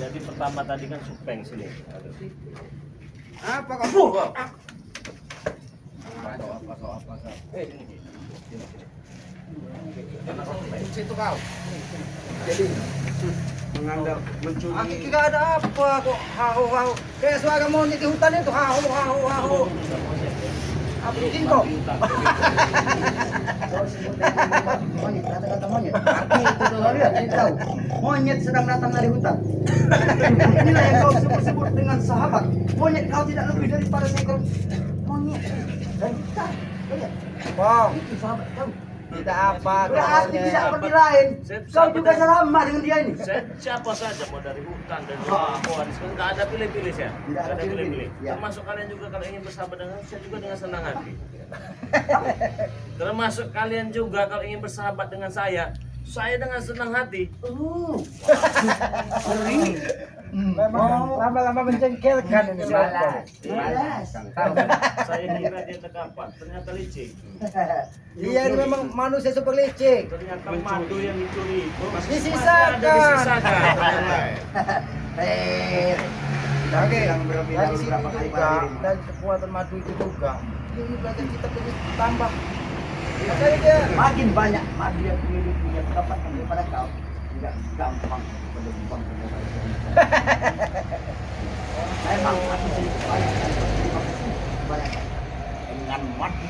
Jadi pertama tadi kan Supeng sini. Apa kamu? Situ kau. Jadi menganggap mencuri. Aku tidak ada apa kok haho. Kayak suara monyet di hutan itu haho. Apa bikin kok? Monyet, kata-kata monyet. Arti itu kalau lihat, ini tahu. Monyet sedang datang dari hutan. Inilah yang kau sebut-sebut dengan sahabat. Monyet kau tidak lebih daripada seekor monyet. Dan kita, lihat. Wow, itu sahabat kau. Tidak apa, berarti tidak seperti lain. Kau juga sama dengan dia ini. Siapa saja mau dari hutan dan luar, nggak ada pilih-pilih saya. Tidak ada pilih-pilih. Termasuk kalian juga kalau ingin bersahabat dengan saya juga dengan senang hati. Termasuk kalian juga kalau ingin bersahabat dengan saya dengan senang hati. Memang lama-lama mencengkelkan ini siapa? Saya kira dia terkapan, ternyata licik. Iya, ini memang manusia super licik. Ternyata madu yang dicuri itu Disisakan. Oke, dari situ juga dan kekuatan madu itu juga. Ini belajar kita perlu tambah. Makanya dia makin banyak madu yang punya pendapatan daripada kau. Tidak gampang berdebat. Memang aku sedikit banyak dengan madu.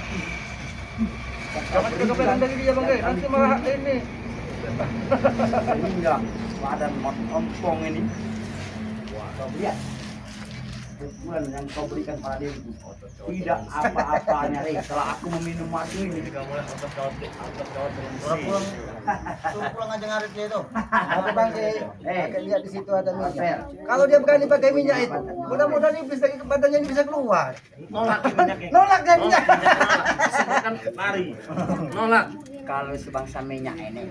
Jangan kepelan dari dia bang, nanti malah ini. Sehingga badan mot ompong ini. Wah, kau lihat. Pukulan yang kau berikan pada diriku tidak apa-apanya, setelah aku meminum madu ini kamu mulai angkat kawat pulang aja ngarit dia itu. Apa bang lihat di situ ada minyak. Kalau dia berani pakai minyak itu, mudah-mudahan iblis dari badannya ini bisa keluar. Nolak minyaknya. Nolak dia minyak. Sebutkan lari. Nolak. Kalau sebangsa minyak ini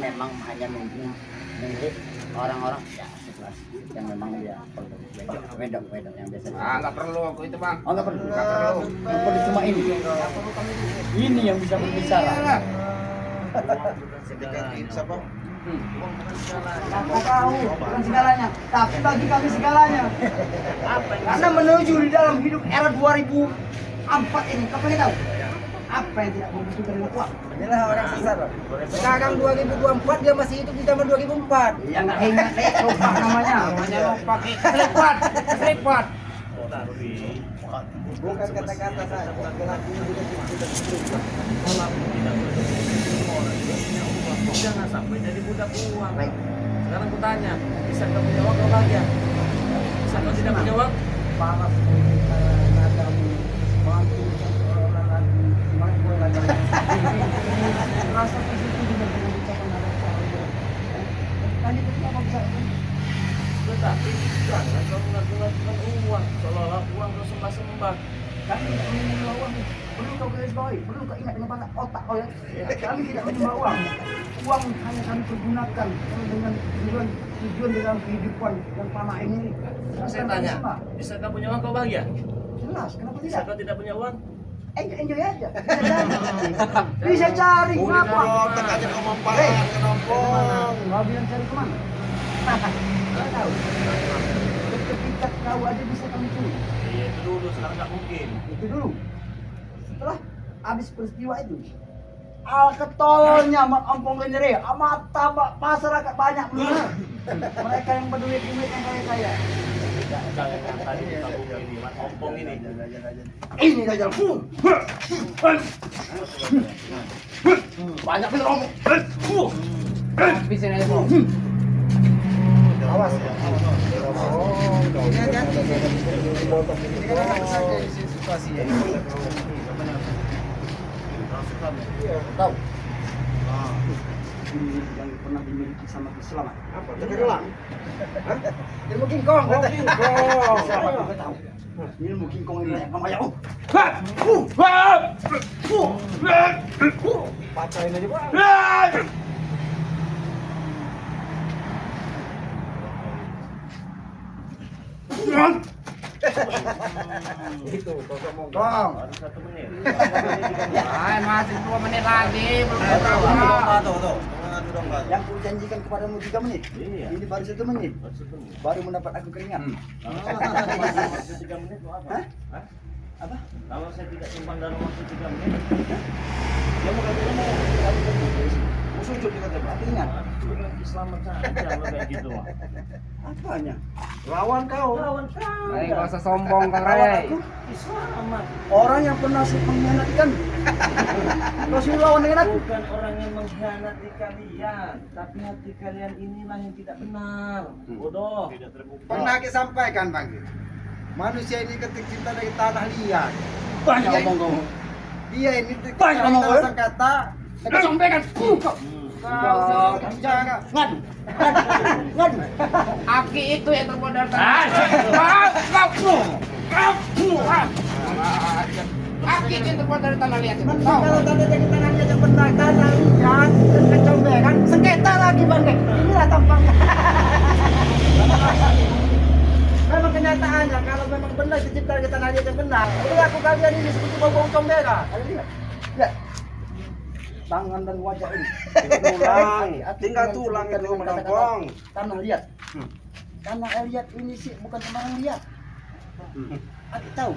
memang hanya milik orang-orang ya sekelas yang memang dia perlu wedok yang biasa. Nggak perlu aku itu bang. Oh nggak perlu. Yang perlu cuma ini. Ini yang bisa berbicara. Siapa? Aku tahu bukan segalanya, tapi bagi kami segalanya. Karena menuju di dalam hidup era 2004 ini, kau pengen tahu? Apa yang tidak membutuhkan uang? Inilah orang sesat. Sekarang 2024 dia masih hidup di zaman 2004. Ya nggak ingat lupa namanya. Namanya pakai selipat. Bukan kata-kata saja. Jangan sampai jadi budak uang. Sekarang aku tanya, bisa kau punya uang kau bahagia? Bisa kau tidak punya uang? Panas. Rasa positif juga dengan ucapan ada saya. Tadi itu apa bisa? Tetapi jangan kau mengaku-ngakukan uang seolah-olah uang kau sembah-sembah. Kami tidak menyembah uang. Perlu kau garis bawahi, perlu kau ingat dengan pada otak kau ya. Kami tidak menyembah uang. Uang hanya kami pergunakan dengan tujuan dalam kehidupan yang panah ini. Saya tanya, bisa kau punya uang kau bahagia? Jelas, kenapa Bisa tidak? kau tidak punya uang? Enjoy aja. Bisa cari. Kenapa? Otak aja kemompalan, kenompong. Kau bilang cari kemana? Kau tahu. Ketika kau aja bisa kami curi. Iya itu dulu, sekarang nggak mungkin. Itu dulu. Setelah habis peristiwa itu, ketolnya ompong sendiri, mata masyarakat banyak benar. Mereka yang berduit yang kayak saya. Saya yang tadi di tabung ini, ompong ini. Ini saja. Banyak bener ompong. Habisin aja bro. Awas. Ini kan saja situasi ya. Tahu. Ini yang pernah dimiliki sama Selamat. Apa? Cekerlang. Ilmu King Kong. King Kong. Siapa juga tahu. Ilmu King Kong ini yang namanya Pacain aja bang. Itu kosong Kong. Baru 1 menit. Masih 2 menit lagi, belum tuh. Adu domba. Yang ku janjikan kepadamu 3 menit. Iya. Ini baru 1 menit. Baru 1 menit. Baru mendapat aku keringat. Waktu 3 menit mau apa? Hah? Hah? Apa? Kalau saya tidak simpan dalam waktu 3 menit, Dia mau katanya mau Musuh juga kita coba. Tapi ingat, lagi selamat saja kalau kayak gitu mah. apanya? Lawan kau. Lawan kau. Hey, gak usah sombong Kang Lawan Ray. aku, Selamat. orang yang pernah mengkhianati kan. Kau suruh lawan dengan aku. Bukan orang yang mengkhianati kalian, tapi hati kalian inilah yang tidak benar. Bodoh. Tidak terbuka. Pernah kita sampaikan Bang. Manusia ini ketik cinta dari tanah liat. Banyak ngomong kamu. Dia ini Banyak ngomong, kita kata Kita sampaikan. kau jangan Ngadu. Ngadu. Aki itu yang termodal. Aki itu yang terbuat dari tanah liat. Kalau tanda dari tangannya yang benar, tanah liat, dan kecombekan, sengketa lagi Bang. Inilah tampangnya. Memang kenyataannya, kalau memang benar dicipta dari tanah liat yang benar, perilaku kalian ini seperti bau-bau comberan. Kalian lihat? Lihat. Tangan dan wajah ini. tinggal tulang itu menampung. Tanah liat. Tanah liat ini sih bukan sembarang liat. Aku tahu.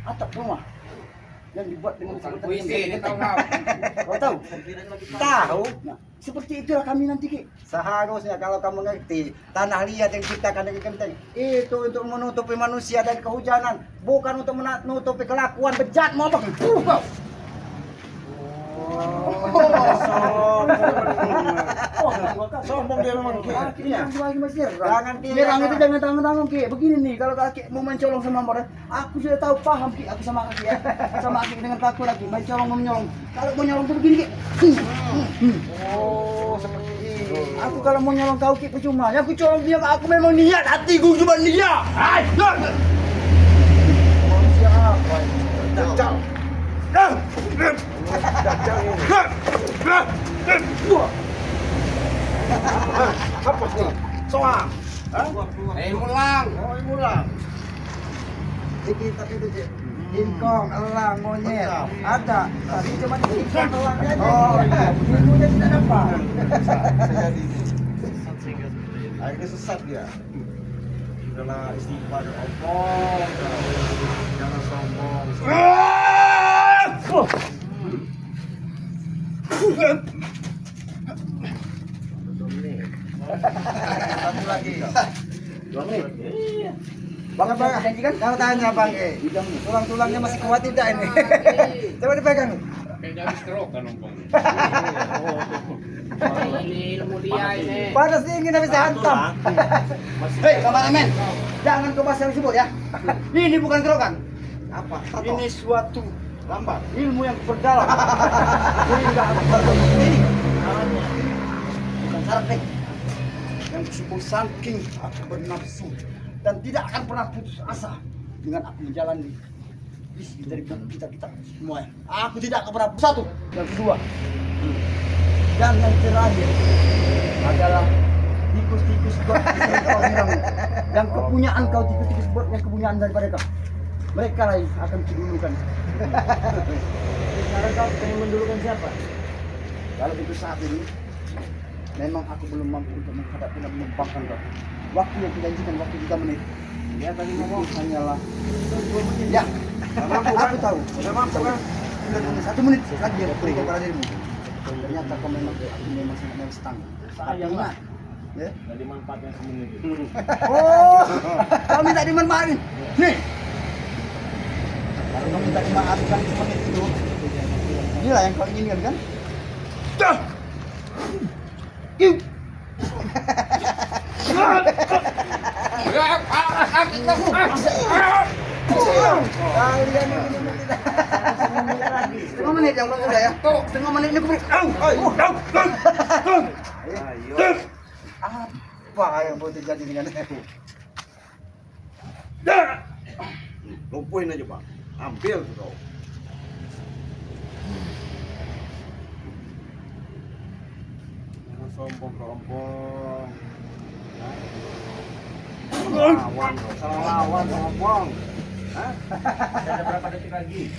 Atap rumah yang dibuat dengan sebutan Puisi ini tahu genteng. Kau tahu? Tahu. Nah, seperti itulah kami nanti Ki. Seharusnya kalau kamu ngerti tanah liat yang diciptakan dari genteng itu untuk menutupi manusia dari kehujanan, bukan untuk menutupi kelakuan bejat mau apa? Sombong dia memang. Jangan nyerang itu jangan tangan-tangan Ki. Begini nih, kalau kaki mau mencolong sama orang, aku sudah tahu paham Ki. Aku sama kaki ya, sama kaki dengan kaku lagi. Mencolong menyolong. Kalau mau nyolong tuh begini Ki. Oh, seperti itu. Aku kalau mau nyolong kau Ki percuma. Yang aku colong dia, aku memang niat hatiku cuma dia. Manusia apa ini? Dajjal. Dajjal ini. Apa sih? Soang. Mulang. Oh, mulang. Dikit tapi itu Cik. Ingkong, elang, monyet. Ada. Tapi cuma ingkong, elang aja. Oh iya. Ilmunya tidak dapat. Bisa jadi. Akhirnya sesat dia. Udahlah istighfar Allah. Jangan sombong. Satu lagi. 2 menit. Iya. Bang, apa janjikan? Kau tanya Bang E. Tulang-tulangnya masih kuat tidak ini? Coba dipegang. Kayak habis stroke kan ompong. Ini ilmu dia ini. Panas dingin habis dihantam. Hei, kameramen. Jangan kau bahas yang disebut ya. Ini bukan kerokan. Apa? Ini suatu lambat. ilmu yang berdalam. Sehingga aku bertemu ini. Bukan sartek. Yang disebut saking aku bernafsu dan tidak akan pernah putus asa dengan aku menjalani visi dari kita semua. Aku tidak akan pernah satu. Yang kedua, dan yang terakhir adalah tikus-tikus bot yang kau bilang, yang kepunyaan kau tikus-tikus bot yang kepunyaan daripada kau. Mereka lah yang akan kudulukan. Sekarang kau pengen mendulukan siapa? Kalau itu saat ini, memang aku belum mampu untuk menghadapi dan membangkang kau. Waktu yang dijanjikan waktu 3 menit. Dia tadi ngomong Itu hanyalah 2 menit. Ya, mampu, aku tahu. Sudah mampu kan? Sudah 1 menit lagi dia berikan kepada dirimu. Ternyata kau memang sangat melestang. Tapi ingat, ya. dari manfaatnya semenit. Oh, kau minta dimanfaatin. Nih. Kalau kau minta dimanfaatkan semenit itu, inilah yang kau inginkan kan? Iu. Kalian ini setengah menit yang belum sudah ya? Setengah menit ini aku beri. Apa yang boleh terjadi dengan aku? Lumpuhin aja Bang. Ambil tuh kau. Jangan sombong kelompok. Salah lawan ngomong. Ada berapa detik lagi?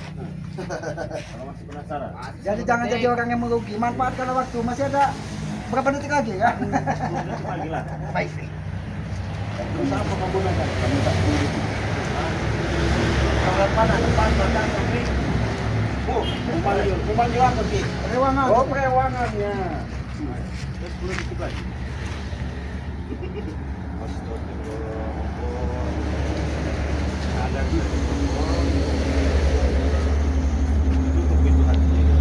Kalau masih penasaran. Jadi jangan jadi orang yang merugi. Manfaatkan waktu. Masih ada berapa detik lagi kan? 10 detik lagi lah. Baik. Berusaha menggunakan. Kalau mana? Depan, belakang, samping. Umpan juga pergi. Perewangan. Oh, perewangannya. Terus 10 detik lagi. Ada tutup pintu hatinya.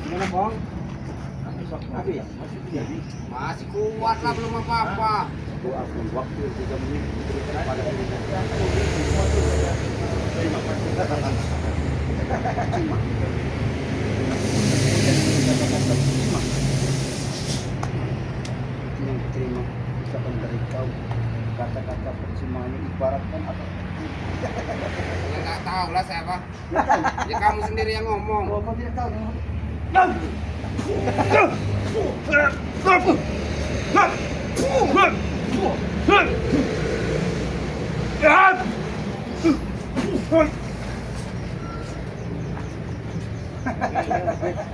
Gimana, Bang? Habis. Masih kuat lah, belum apa-apa. Waktu 3 menit diberikan kepada Terima ucapan dari kau. Kata-kata percuma ini ibaratkan apa? Ya nggak tahu lah saya apa. Ya kamu sendiri yang ngomong. Oh, kau tidak tahu.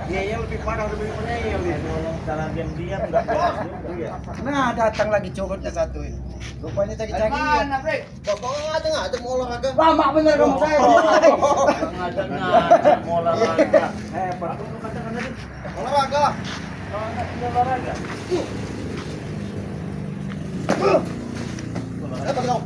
Ngeyel lebih parah lebih ngeyel ya. Kalau cara diam-diam enggak beres juga ya. Nah, datang lagi curutnya satu ini. Rupanya cari-cari ya. Mana, Bre? Bapak ngajak mau olahraga. Lama bener kamu saya. Ngajak mau olahraga. Hebat. Katakan tadi Olahraga lah. kalau enggak tidak olahraga. Hebat kau.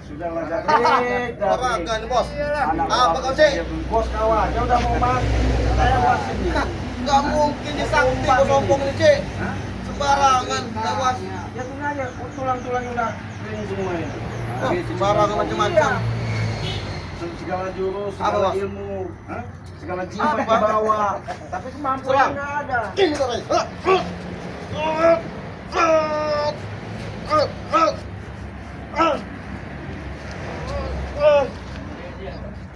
Sudah lah David. Olahraga nih bos. Anak Apa kau sih? Bos kawan, dia udah mau mati. Saya masih di. Gak mungkin disakti kau sombong ini cik. Sembarangan, awas. Ya sebenarnya tulang-tulangnya udah kering semua itu. Sembarangan macam-macam. Segala jurus, Apa, segala Bos? ilmu, segala jimat Apa? dibawa. Tapi kemampuan nggak ada. Ini katanya.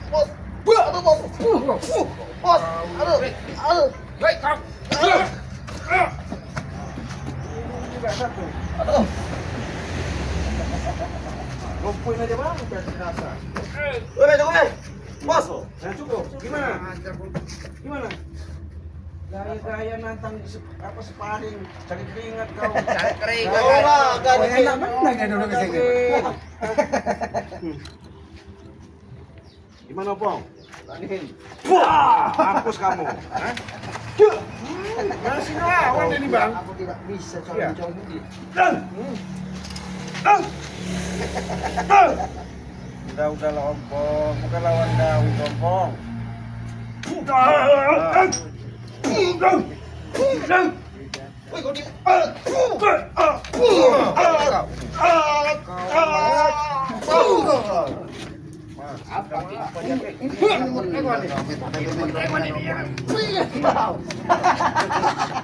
Bos, aduh bos, bos, aduh, Bre, kau. Juga satu. aduh. Lumpuin aja bang, udah terasa. Udah cukup nih, bos. Nah cukup. Gimana? Gimana? Gaya-gaya nantang sparring, cari keringat kau. Cari kering. Olahraga nih cik. benar dia dulu kesini. Gimana Pong? Wah, mampus kamu. Hah? Masih lawan ini bang. Aku tidak bisa Iya. colong-colong ini. Udah lah Ompong, bukan lawan Daud Ompong. Wih, kau di.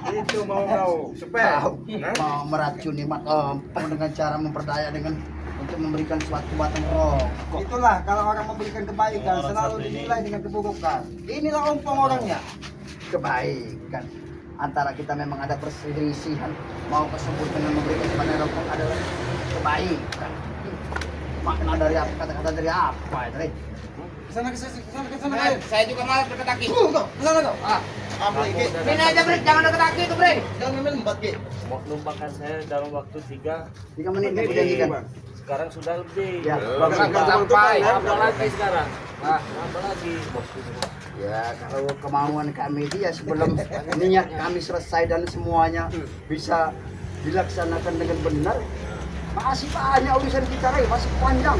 Itu mau kau sepel. Mau meracuni mat Ompong dengan cara memperdaya dengan untuk memberikan suatu batang rokok. Itulah kalau orang memberikan kebaikan selalu dinilai dengan keburukan. Inilah Ompong orangnya. Kebaikan antara kita memang ada perselisihan, mau kesebut dengan memberikan kepada rokok adalah kebaikan. Makna dari apa, kata-kata dari apa itu? Kesana. Saya juga malas dekat kaki. Kesana kau. Apa ini? Sini aja, Bre. Jangan dekat kaki itu, Bre. Jangan main lembat Ki. Mau numpangkan saya dalam waktu 3. 3 menit yang dijanjikan. Sekarang sudah lebih. Ya. Jangan sampai. Apa lagi sekarang? Nah, apa lagi? Ya, kalau kemauan kami itu ya sebelum niat kami selesai dan semuanya bisa dilaksanakan dengan benar, Masih banyak urusan kita, Rey, masih panjang.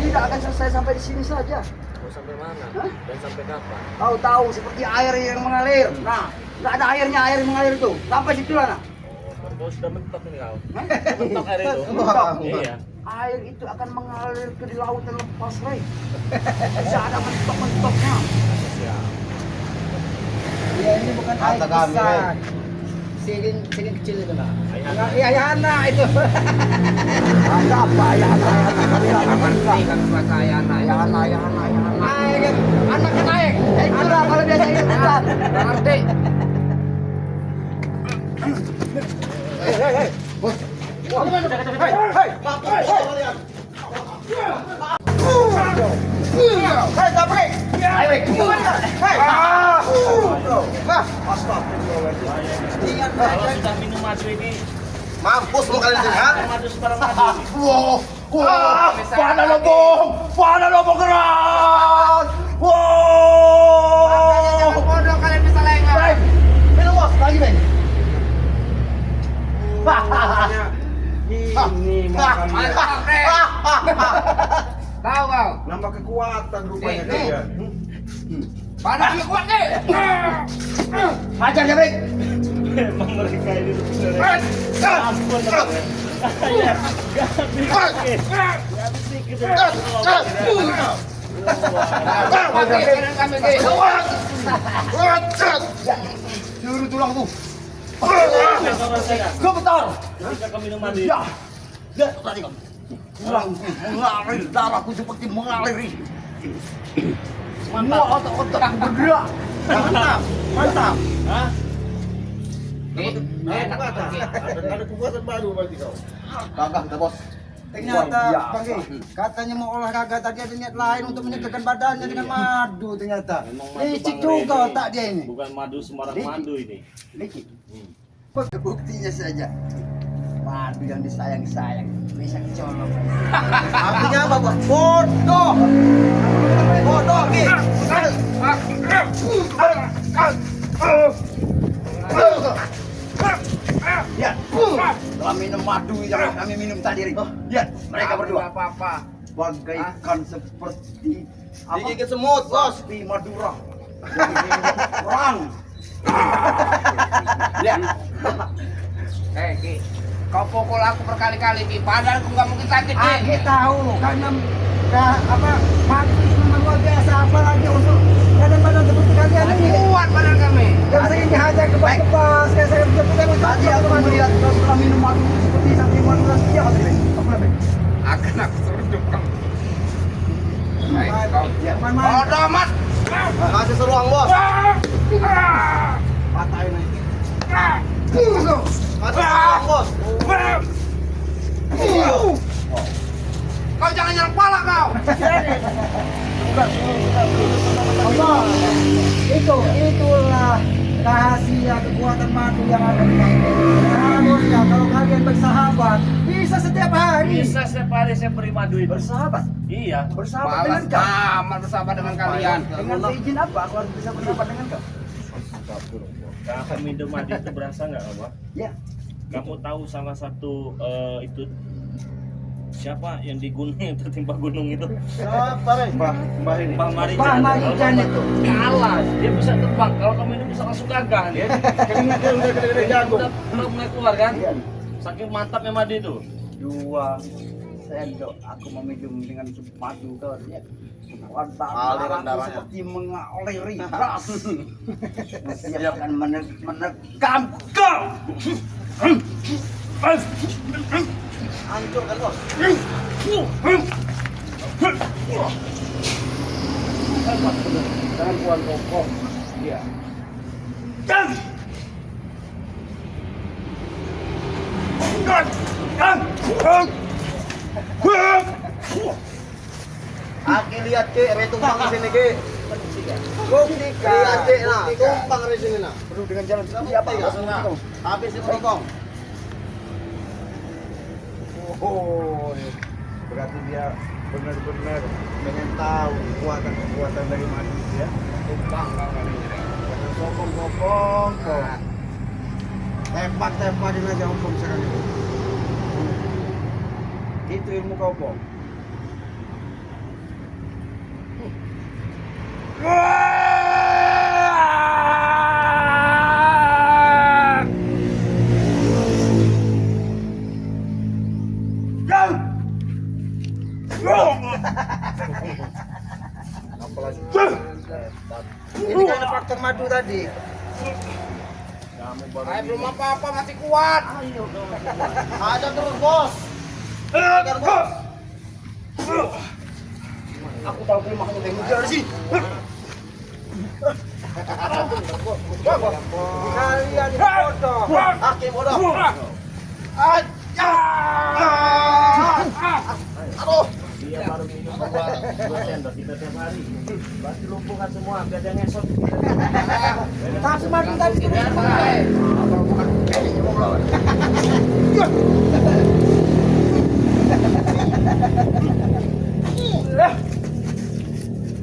Tidak akan selesai sampai di sini saja. Mau sampai mana? Hah? Dan sampai kapan? Tahu-tahu seperti air yang mengalir. Nah, nggak ada airnya, air yang mengalir itu. Sampai situ lah, nah. Oh, kau sudah mentok ini kau. Hah? Mentok air itu. Mentok. Iya. Air itu akan mengalir ke di lautan lepas, Rey. Bisa ada mentok-mentoknya. Siap. Ya ini bukan air Kata kami, besar. Segin kecil itu nah. Ayah. Iya anak itu. Ada apa ya anak? Kan bahasa ayah anak. Ya anak. Naik kan. Anak kan naik. Itulah kalau biasa itu bukan. Ngerti. Kalau sudah minum madu ini, Mampus lu kalian sini, ha? madu sebarang madu ini. Pana lobong keras! Bodoh kalian bisa lengah. Minum bos, lagi Ben. Ini mantap, Rey. Tahu kau? Nambah kekuatan rupanya Nih, dia. Panas lu kuat nih. Hajar dia, Rey. Memang mereka ini ampun. Ya, gak pikir. Gak pikir. Seluruh tulang tuh. Kau betul. Ketika kau minum madu ini. Ya. Lihat tadi kamu. Tulang mengalir, darahku seperti mengalir. Semua otot-otot aku bergerak. Mantap. Hah? Enak banget. Ada kekuatan baru berarti kau. Gagah kita, Bos. Ternyata, Luar Bang biasa. Gi, katanya mau olahraga tadi ada niat lain untuk menyegarkan badannya dengan madu ternyata. Memang madu Licik Bang juga Rey ini. otak dia ini. Bukan madu sembarang Licik. madu ini. Licik. Buktinya saja. Madu yang disayang-sayang bisa kecolok. Artinya apa, Bos? Bodoh. Bodoh, Ki. Lihat, telah minum madu yang kami minum tadi. Lihat, mereka berdua Apa-apa. bagaikan seperti Digigit semut, Bos. Sapi Madura. Perang. Lihat, Ki, kau pukul aku berkali-kali Ki, padahal aku nggak mungkin sakit Ki. Aku tahu, karena madu itu memang luar biasa, apalagi untuk badan-badan seperti kalian ini. Kuat badan kami. Gak bisa ini hajar kebas-kebas, kayak saya berjeput tadi aku melihat kau setelah minum madu seperti sapi Madura. Iya, Mas Rey. Apa namanya? akan aku seruduk kamu. Baik, kau. Ya, Bodoh amat. Kasih seruang, Bos. patahin aja. Kasih seruang, Bos. Kau jangan nyerang kepala kau. Allah, itulah rahasia kekuatan madu yang ada di kami. Seharusnya kalau kalian bersahabat, bisa setiap hari. Bisa setiap hari saya beri madu itu. Bersahabat, Iya. bersahabat dengan Malas kau. amat bersama dengan kalian. Dengan seizin apa aku harus bisa bersahabat dengan kau? Kakak minum madu itu berasa nggak, Abah? Ya, Kamu tahu salah satu itu siapa yang di gunung yang tertimpa gunung itu? Siapa, Rey? Mbah ini. Bang Marijan. Bang Marijan Kalau itu. kalah, dia bisa terbang. Kalau kamu ini bisa langsung gagah dia. Dia udah gede-gede jago. Udah mulai keluar kan? Iya. Saking mantapnya madu itu. 2 sendok aku meminum dengan madu kau lihat. Aliran darahnya. Seperti mengaliri ras. Siap akan menerkam kau. Hancur kan, Bos? Gangguan rokok. Iya. Aki lihat, Ki, Rey tumpang di sini, Ki. Buktikan. Lihat, Ki, nah, Buktikan. tumpang di sini, nah. Perlu dengan jalan seperti apa? Bukti nggak? Habisin rokok. Oh, berarti dia benar-benar pengen tahu kekuatan dari madu ya. Tumpang kau kali ini. Jangan sokong-sokong kok. Tepat-tepatin aja hukum sekarang itu. Itu ilmu kopong. Apalagi ini karena faktor madu tadi. Kamu baru Saya belum apa-apa masih kuat. Ada terus bos. Ada bos. Aku tahu kelemahannya kayak mujar sih. Kalian ini bodoh. Hakim bodoh. Aduh. dia baru minum dua sendok kita tiap hari. Pasti lumpuhkan semua, gak ada yang ngesot. Tapi madu tadi Biar baik.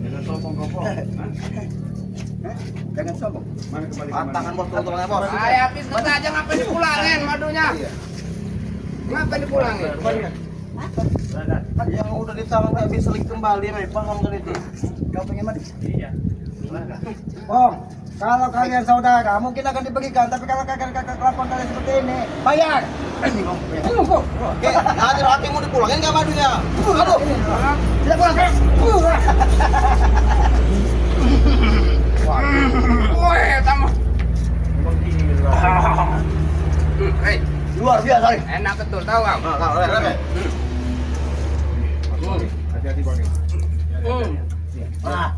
Dengan sombong kopong. jangan sombong. Mana kembali ke Tangan mana? bos, tolong bos. Saya habis aja ngapain dipulangin madunya? Ngapain dipulangin? Yang udah ditawar nggak bisa lagi kembali, paham kan itu? Kau pengen mati? Iya. Bong, kalau kalian saudara mungkin akan dibagikan, tapi kalau kelakuan kalian seperti ini, bayar. Oke, nanti hakim mau dipulangin nggak madunya? Aduh, Tidak pulang. Woi, tamu. Emang dingin lah. Hei, luar biasa nih. enak betul tahu kau? Hati-hati Bang. Nah,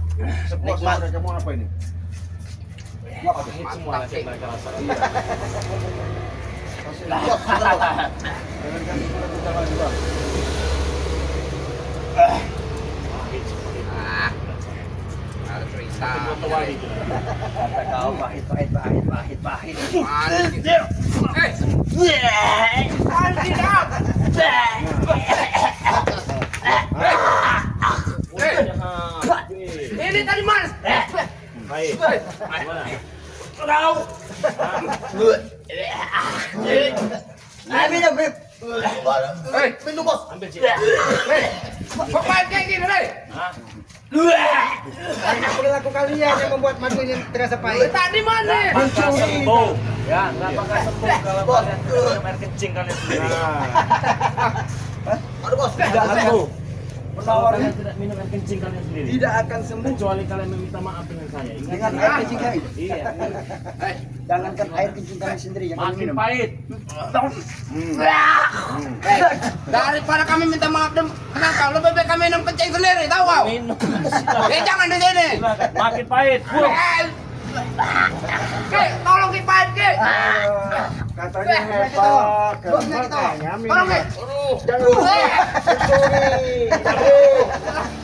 Nikmat kamu apa ini? Pahit semua lah yang mereka rasakan. bos, bener, bos. Jangan kan sudah kita lagi Bang. Pahit semua. Ah, ada cerita. Kedua tewali itu. Kata kau pahit. Mana sih? Hei, tidak. Ini tadi mas. Baik. Gimana? Minum, minum. Hei, Minum bos. Ambil sih. kok main kayak gini deh? Hah? Karena perilaku kalian yang membuat madu ini terasa pahit. Tadi mana? Bakal sembuh. Ya, nggak bakal sembuh kalau kalian minum air kencing kalian sendiri. Aduh bos. Tidak sembuh. Kalau kalian tidak minum air kencing kalian sendiri. Tidak akan sembuh Kecuali kalian meminta maaf dengan saya. Ingat dengan ya? air kencing kalian. Iya. Jangankan air kencing kalian sendiri yang kalian Makin minum. pahit. Hei, daripada kami minta maaf dan kenapa lebih baik kami minum kencing sendiri, tahu kau? Minum. Jangan di sini. Silakan. Makin pahit. Ki, tolong Ki Pahit Ki. Katanya hebat. Bosnya kita. Makanya Tolong Ki. Jangan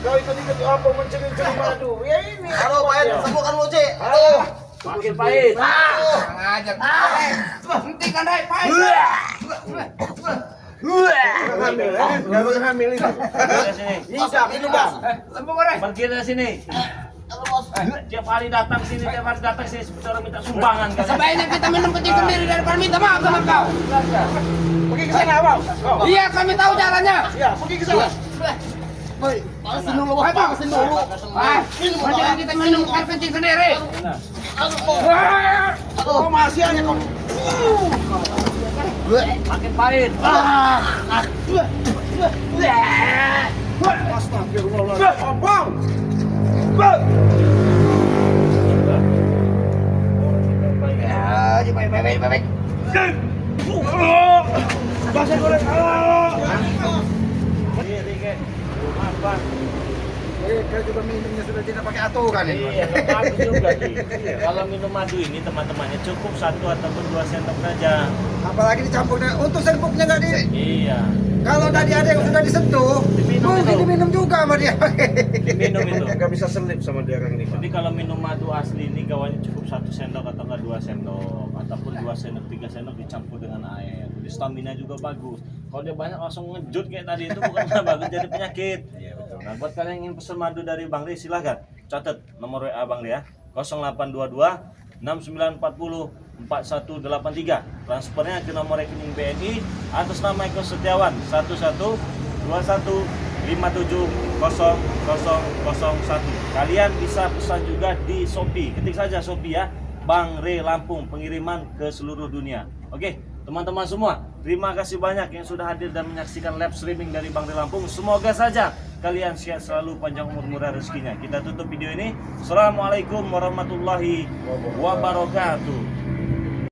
kau ikut-ikut apa mencuri-curi madu? Ya ini. Aduh, pahit. Sembuhkan lu, Ci. Aduh. Makin pahit. Kurang ajar. Hentikan deh Pahit. Hamil, jangan hamil itu. Pergi sini. Bos, minum bos. Sembuh kau deh. Pergi dari sini. Aduh bos. Tiap hari datang sini, seperti orang minta sumbangan kan. Sebaiknya kita minum kencing sendiri daripada minta maaf sama kau. Pergi ke sana, Bang. Iya, kami tahu jalannya. Ya, pergi ke sana. Woi, panasin dulu bos. Panasin dulu. Jangan kita minum air kencing sendiri. Aduh bos. Oh, masih aja kau. Makin pahit. Astagfirullahaladzim. Bang. Baik. Bahasa goreng. Maaf, Bang. Mereka juga minumnya sudah tidak pakai aturan ini. Iya, bagus juga Ki. Kalau minum madu ini teman-temannya cukup 1 ataupun 2 sendok saja. Apalagi dicampur dengan untuk serbuknya nggak di. Iya. Kalau tadi ada yang sudah disentuh, Diminum mungkin itu. diminum juga sama dia. Diminum itu. Gak bisa selip sama dia orang ini. Jadi kalau minum madu asli ini kawannya cukup 1 sendok atau enggak 2 sendok ataupun 2 sendok 3 sendok dicampur dengan air. Jadi stamina juga bagus. Kalau dia banyak langsung ngejut kayak tadi itu bukan bagus jadi penyakit. Iya betul. Nah buat kalian yang ingin pesan madu dari Bang Ri silahkan catat nomor WA Bang Ri ya 0822 6940 4183. Transfernya ke nomor rekening BNI atas nama Eko Setiawan 11 21570001. Kalian bisa pesan juga di Shopee. Ketik saja Shopee ya, Bang Re Lampung, pengiriman ke seluruh dunia. Oke, teman-teman semua, terima kasih banyak yang sudah hadir dan menyaksikan live streaming dari Bang Re Lampung. Semoga saja kalian sehat selalu, panjang umur, murah rezekinya. Kita tutup video ini. Assalamualaikum warahmatullahi wabarakatuh.